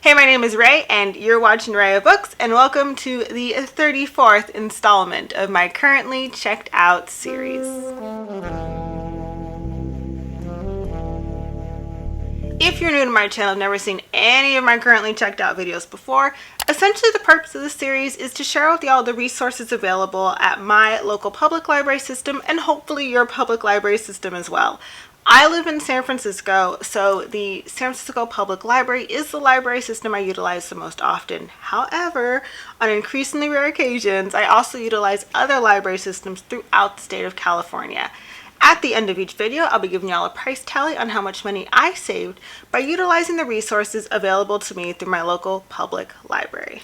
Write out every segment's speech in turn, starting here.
Hey, my name is Ray, and you're watching Ray of Books, and welcome to the 34th installment of my currently checked out series. If you're new to my channel and never seen any of my currently checked out videos before, essentially the purpose of this series is to share with y'all the resources available at my local public library system and hopefully your public library system as well. I live in San Francisco, so the San Francisco Public Library is the library system I utilize the most often. However, on increasingly rare occasions, I also utilize other library systems throughout the state of California. At the end of each video, I'll be giving y'all a price tally on how much money I saved by utilizing the resources available to me through my local public library.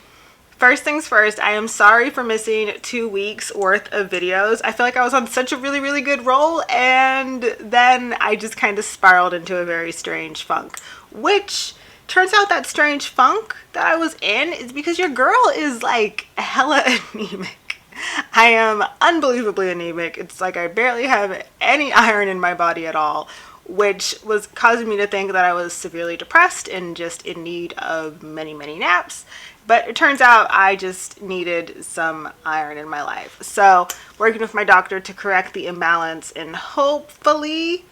First things first, I am sorry for missing 2 weeks worth of videos. I feel like I was on such a really good roll, and then I just kind of spiraled into a very strange funk, which turns out that strange funk that I was in is because your girl is like hella anemic. I am unbelievably anemic. It's like I barely have any iron in my body at all, which was causing me to think that I was severely depressed and just in need of many naps. But it turns out I just needed some iron in my life. So working with my doctor to correct the imbalance, and hopefully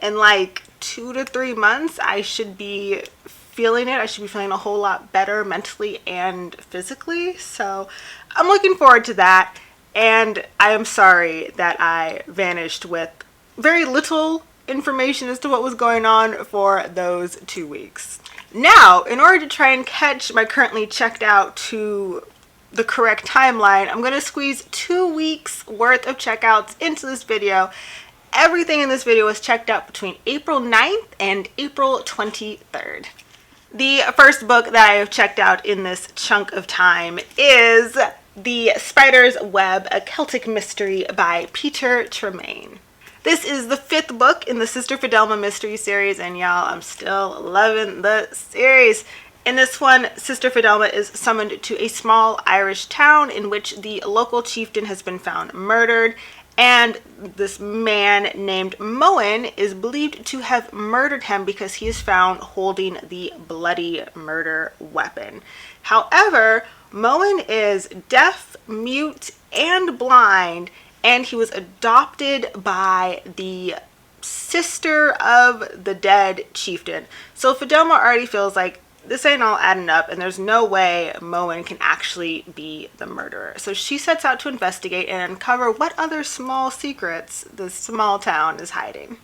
in like 2 to 3 months I should be feeling it. I should be feeling a whole lot better mentally and physically. So I'm looking forward to that. And I am sorry that I vanished with very little information as to what was going on for those 2 weeks. Now, in order to try and catch my currently checked out to the correct timeline, I'm going to squeeze 2 weeks worth of checkouts into this video. Everything in this video was checked out between April 9th and April 23rd. The first book that I have checked out in this chunk of time is The Spider's Web, a Celtic Mystery by Peter Tremayne. This is the 5th book in the Sister Fidelma mystery series, and y'all, I'm still loving the series. In this one, Sister Fidelma is summoned to a small Irish town in which the local chieftain has been found murdered, and this man named Moen is believed to have murdered him because he is found holding the bloody murder weapon. However, Moen is deaf, mute, and blind, and he was adopted by the sister of the dead chieftain. So Fidelma already feels like this ain't all adding up, and there's no way Moen can actually be the murderer. So she sets out to investigate and uncover what other small secrets this small town is hiding.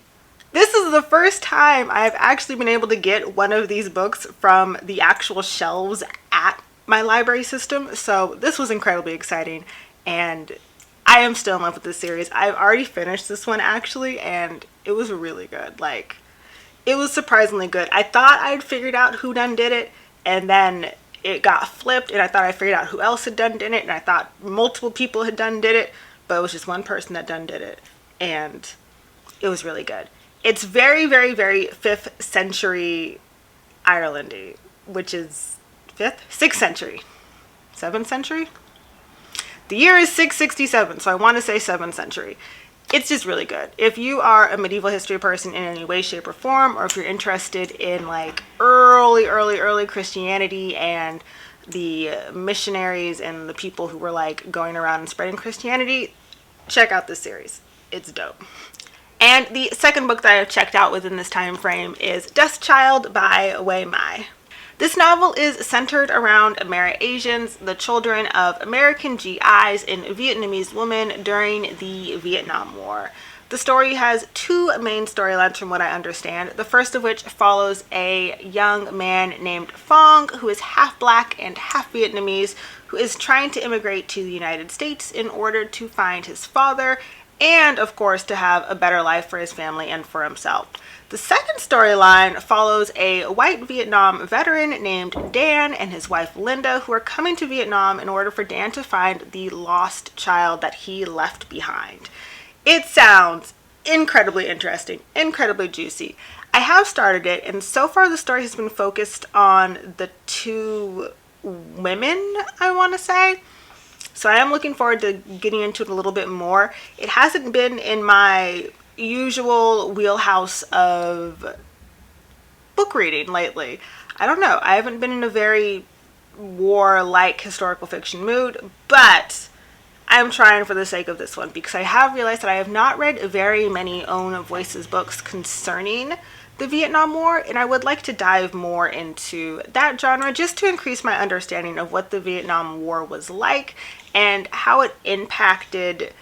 This is the first time I've actually been able to get one of these books from the actual shelves at my library system, so this was incredibly exciting, and I am still in love with this series. I've already finished this one actually, and it was really good. Like, it was surprisingly good. I thought I'd figured out who done did it, and then it got flipped, and I thought I figured out who else had done did it, and I thought multiple people had done did it, but it was just one person that done did it, and it was really good. It's very 5th century Irelandy, which is 5th? 6th century. 7th century? The year is 667, so I want to say 7th century. It's just really good. If you are a medieval history person in any way, shape, or form, or if you're interested in like early Christianity and the missionaries and the people who were like going around and spreading Christianity, check out this series. It's dope. And the second book that I have checked out within this time frame is Death's Child by Wei Mai. This novel is centered around Ameri-Asians, the children of American GIs and Vietnamese women during the Vietnam War. The story has 2 main storylines from what I understand, the first of which follows a young man named Phong who is half black and half Vietnamese who is trying to immigrate to the United States in order to find his father and, of course, to have a better life for his family and for himself. The second storyline follows a white Vietnam veteran named Dan and his wife Linda, who are coming to Vietnam in order for Dan to find the lost child that he left behind. It sounds incredibly interesting, incredibly juicy. I have started it, and so far the story has been focused on the 2 women, I want to say. So I am looking forward to getting into it a little bit more. It hasn't been in my usual wheelhouse of book reading lately. I don't know. I haven't been in a very war-like historical fiction mood, but I'm trying for the sake of this one because I have realized that I have not read very many Own Voices books concerning the Vietnam War, and I would like to dive more into that genre just to increase my understanding of what the Vietnam War was like and how it impacted,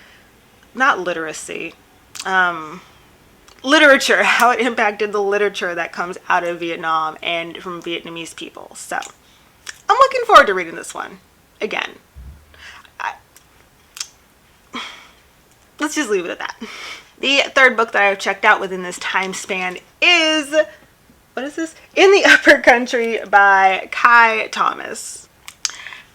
not literacy, literature, how it impacted the literature that comes out of Vietnam and from Vietnamese people. So I'm looking forward to reading this one again. Let's just leave it at that. The third book that I've checked out within this time span is, what is this? In the Upper Country by Kai Thomas.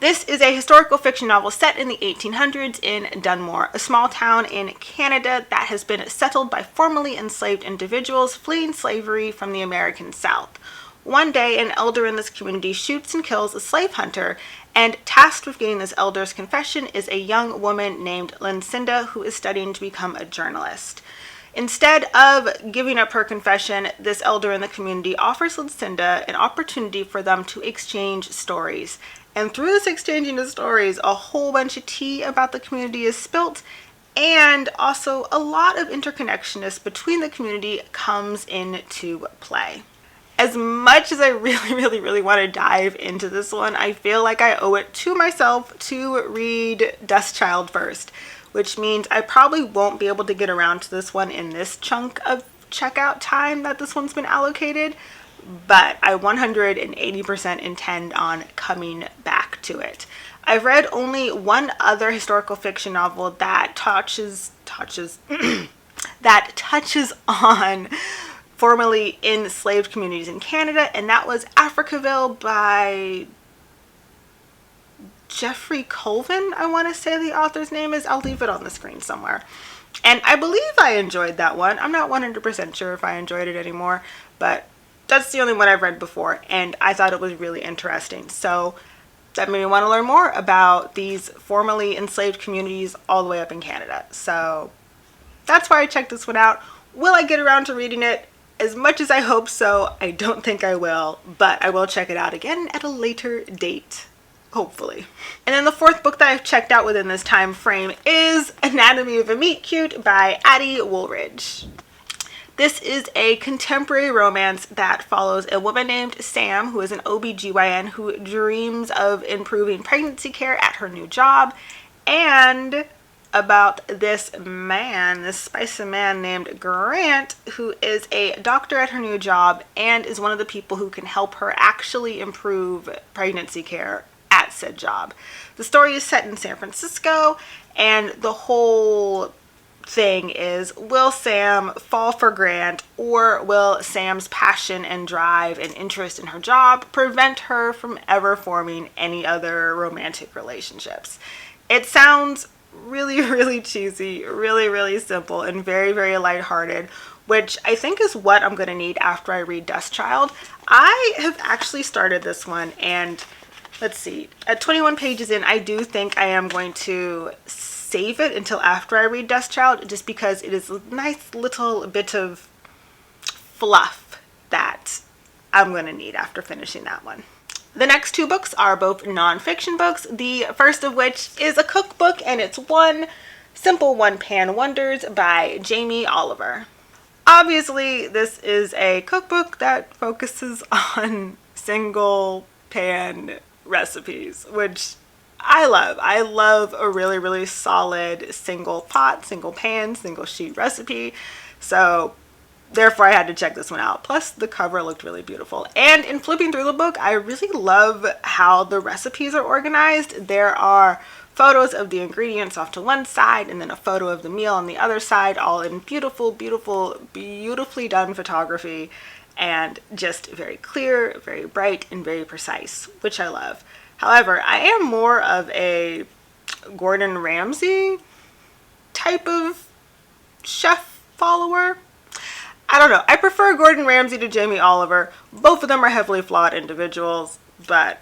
This is a historical fiction novel set in the 1800s in Dunmore, a small town in Canada that has been settled by formerly enslaved individuals fleeing slavery from the American South. One day, an elder in this community shoots and kills a slave hunter, and tasked with getting this elder's confession is a young woman named Lucinda who is studying to become a journalist. Instead of giving up her confession, this elder in the community offers Lucinda an opportunity for them to exchange stories. And through this exchanging of stories, a whole bunch of tea about the community is spilt, and also a lot of interconnectedness between the community comes into play. As much as I really want to dive into this one, I feel like I owe it to myself to read Dustchild first, which means I probably won't be able to get around to this one in this chunk of checkout time that this one's been allocated, but I 180% intend on coming back to it. I've read only one other historical fiction novel that touches on formerly enslaved communities in Canada, and that was Africaville by Jeffrey Colvin, I want to say the author's name is. I'll leave it on the screen somewhere. And I believe I enjoyed that one. I'm not 100% sure if I enjoyed it anymore, but that's the only one I've read before, and I thought it was really interesting. So that made me want to learn more about these formerly enslaved communities all the way up in Canada. So that's why I checked this one out. Will I get around to reading it? As much as I hope so, I don't think I will, but I will check it out again at a later date, hopefully. And then the fourth book that I've checked out within this time frame is Anatomy of a Meet Cute by Addie Woolridge. This is a contemporary romance that follows a woman named Sam, who is an OBGYN who dreams of improving pregnancy care at her new job, and about this man, this spicy man named Grant, who is a doctor at her new job and is one of the people who can help her actually improve pregnancy care at said job. The story is set in San Francisco, and the whole thing is, will Sam fall for Grant, or will Sam's passion and drive and interest in her job prevent her from ever forming any other romantic relationships? It sounds really cheesy, really simple, and very lighthearted, which I think is what I'm going to need after I read Dustchild. I have actually started this one, and let's see, at 21 pages in, I do think I am going to save it until after I read Dustchild, just because it is a nice little bit of fluff that I'm going to need after finishing that one. The next two books are both nonfiction books, the first of which is a cookbook, and it's One Simple One Pan Wonders by Jamie Oliver. Obviously, this is a cookbook that focuses on single pan recipes, which I love. I love a really solid single pot, single pan, single sheet recipe. So therefore, I had to check this one out. Plus, the cover looked really beautiful. And in flipping through the book, I really love how the recipes are organized. There are photos of the ingredients off to one side, and then a photo of the meal on the other side, all in beautifully done photography, and just very clear, very bright, and very precise, which I love. However, I am more of a Gordon Ramsay type of chef follower. I don't know. I prefer Gordon Ramsay to Jamie Oliver. Both of them are heavily flawed individuals, but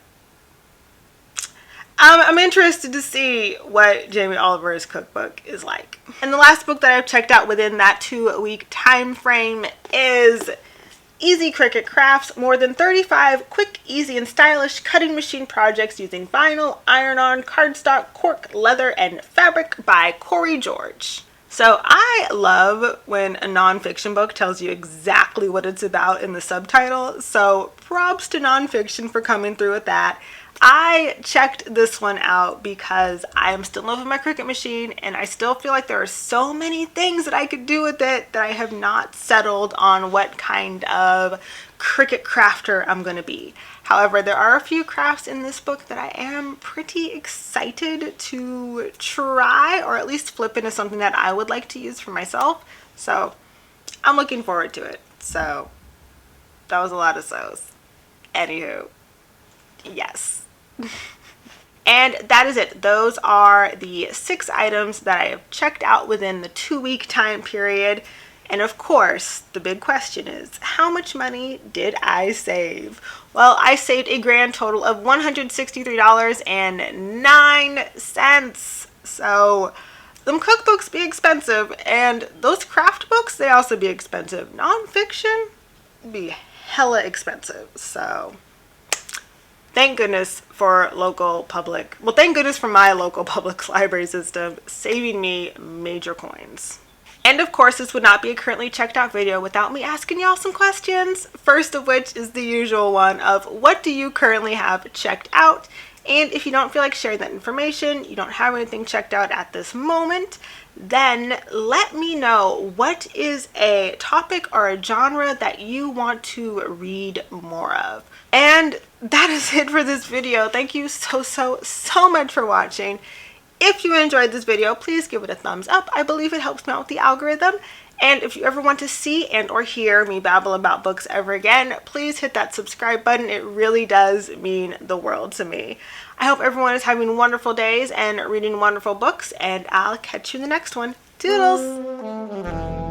I'm interested to see what Jamie Oliver's cookbook is like. And the last book that I've checked out within that 2-week time frame is easy Cricut crafts, more than 35 quick, easy, and stylish cutting machine projects using vinyl, iron-on, cardstock, cork, leather, and fabric by Cori George. So I love when a nonfiction book tells you exactly what it's about in the subtitle, so props to nonfiction for coming through with that. I checked this one out because I am still in love with my Cricut machine, and I still feel like there are so many things that I could do with it that I have not settled on what kind of Cricut crafter I'm going to be. However, there are a few crafts in this book that I am pretty excited to try, or at least flip into something that I would like to use for myself. So I'm looking forward to it. So that was a lot of so's. Anywho, yes. And that is it. Those are the 6 items that I have checked out within the 2-week time period. And of course, the big question is, how much money did I save? Well, I saved a grand total of $163.09. So them cookbooks be expensive, and those craft books, they also be expensive. Nonfiction be hella expensive. So thank goodness for local public, well, thank goodness for my local public library system saving me major coins. And of course, this would not be a currently checked out video without me asking y'all some questions. First of which is the usual one of, what do you currently have checked out? And if you don't feel like sharing that information, you don't have anything checked out at this moment, then let me know what is a topic or a genre that you want to read more of. And that is it for this video. Thank you so much for watching. If you enjoyed this video, please give it a thumbs up. I believe it helps me out with the algorithm. And if you ever want to see and or hear me babble about books ever again, please hit that subscribe button. It really does mean the world to me. I hope everyone is having wonderful days and reading wonderful books, and I'll catch you in the next one. Toodles!